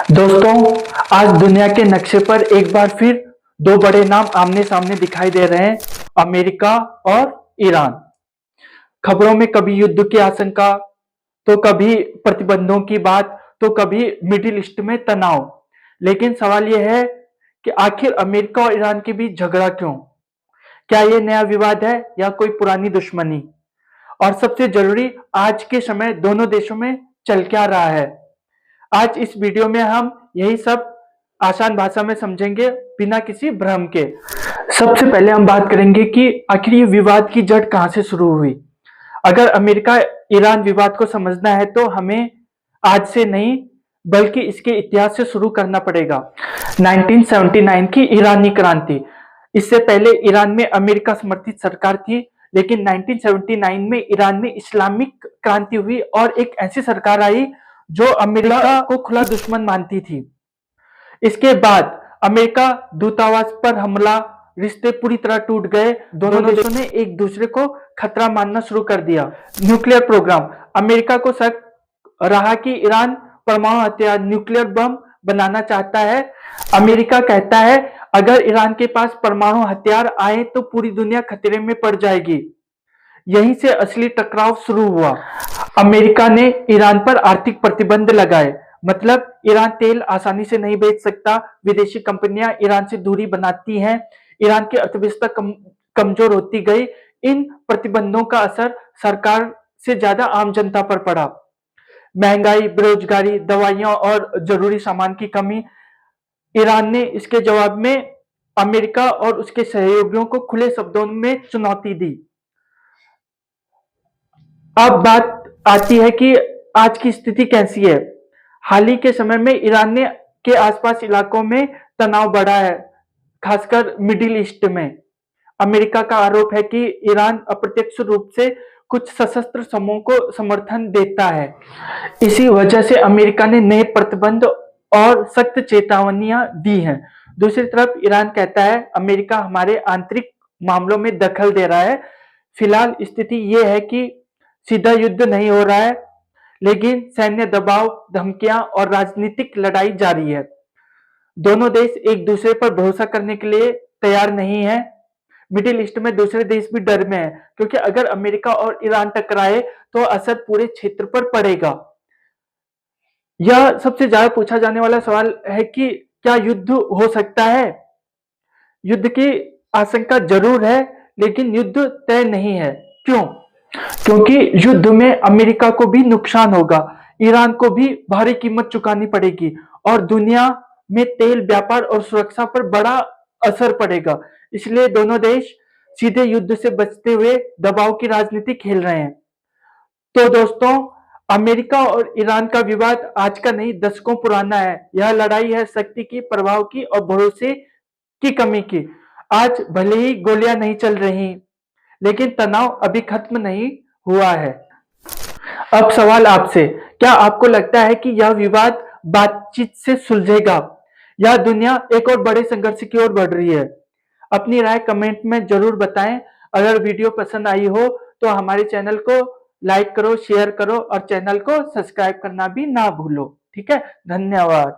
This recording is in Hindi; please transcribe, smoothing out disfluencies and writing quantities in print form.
दोस्तों, आज दुनिया के नक्शे पर एक बार फिर दो बड़े नाम आमने सामने दिखाई दे रहे हैं, अमेरिका और ईरान। खबरों में कभी युद्ध की आशंका, तो कभी प्रतिबंधों की बात, तो कभी मिडिल ईस्ट में तनाव। लेकिन सवाल यह है कि आखिर अमेरिका और ईरान के बीच झगड़ा क्यों? क्या यह नया विवाद है या कोई पुरानी दुश्मनी? और सबसे जरूरी, आज के समय दोनों देशों में चल क्या रहा है? आज इस वीडियो में हम यही सब आसान भाषा में समझेंगे, बिना किसी भ्रम के। सबसे पहले हम बात करेंगे कि आखिर ये विवाद की जड़ कहां से शुरू हुई। अगर अमेरिका ईरान विवाद को समझना है तो हमें आज से नहीं बल्कि इसके इतिहास से शुरू करना पड़ेगा। 1979 की ईरानी क्रांति। इससे पहले ईरान में अमेरिका समर्थित सरकार थी, लेकिन 1979 में ईरान में इस्लामिक क्रांति हुई और एक ऐसी सरकार आई जो अमेरिका को खुला दुश्मन मानती थी। इसके बाद अमेरिका दूतावास पर हमला, रिश्ते पूरी तरह टूट गए। दोनों देशों ने एक दूसरे को खतरा मानना शुरू कर दिया। Nuclear programme. अमेरिका को शक रहा कि ईरान परमाणु हथियार, न्यूक्लियर बम बनाना चाहता है। अमेरिका कहता है अगर ईरान के पास परमाणु हथियार आए तो पूरी दुनिया खतरे में पड़ जाएगी। यहीं से असली टकराव शुरू हुआ। अमेरिका ने ईरान पर आर्थिक प्रतिबंध लगाए, मतलब ईरान तेल आसानी से नहीं बेच सकता, विदेशी कंपनियां ईरान से दूरी बनाती हैं, ईरान की अर्थव्यवस्था कमजोर होती गई। इन प्रतिबंधों का असर सरकार से ज्यादा आम जनता पर पड़ा। महंगाई, बेरोजगारी, दवाइयां और जरूरी सामान की कमी। ईरान ने इसके जवाब में अमेरिका और उसके सहयोगियों को खुले शब्दों में चुनौती दी। अब बात आती है कि आज की स्थिति कैसी है। हाल ही के समय में ईरान ने के आसपास इलाकों में तनाव बढ़ा है, खासकर मिडिल ईस्ट में। अमेरिका का आरोप है कि ईरान अप्रत्यक्ष रूप से कुछ सशस्त्र समूहों को समर्थन देता है। इसी वजह से अमेरिका ने नए प्रतिबंध और सख्त चेतावनियां दी हैं। दूसरी तरफ ईरान कहता है अमेरिका हमारे आंतरिक मामलों में दखल दे रहा है। फिलहाल स्थिति यह है कि सीधा युद्ध नहीं हो रहा है, लेकिन सैन्य दबाव, धमकियां और राजनीतिक लड़ाई जारी है। दोनों देश एक दूसरे पर भरोसा करने के लिए तैयार नहीं है। मिडिल ईस्ट में दूसरे देश भी डर में है, क्योंकि अगर अमेरिका और ईरान टकराए तो असर पूरे क्षेत्र पर पड़ेगा। यह सबसे ज्यादा पूछा जाने वाला सवाल है कि क्या युद्ध हो सकता है? युद्ध की आशंका जरूर है, लेकिन युद्ध तय नहीं है। क्यों? क्योंकि युद्ध में अमेरिका को भी नुकसान होगा, ईरान को भी भारी कीमत चुकानी पड़ेगी और दुनिया में तेल व्यापार और सुरक्षा पर बड़ा असर पड़ेगा। इसलिए दोनों देश सीधे युद्ध से बचते हुए दबाव की राजनीति खेल रहे हैं। तो दोस्तों, अमेरिका और ईरान का विवाद आज का नहीं, दशकों पुराना है। यह लड़ाई है शक्ति की, प्रभाव की और भरोसे की कमी की। आज भले ही गोलियां नहीं चल रही, लेकिन तनाव अभी खत्म नहीं हुआ है। अब सवाल आपसे, क्या आपको लगता है कि यह विवाद बातचीत से सुलझेगा या दुनिया एक और बड़े संघर्ष की ओर बढ़ रही है? अपनी राय कमेंट में जरूर बताएं। अगर वीडियो पसंद आई हो तो हमारे चैनल को लाइक करो, शेयर करो और चैनल को सब्सक्राइब करना भी ना भूलो। ठीक है, धन्यवाद।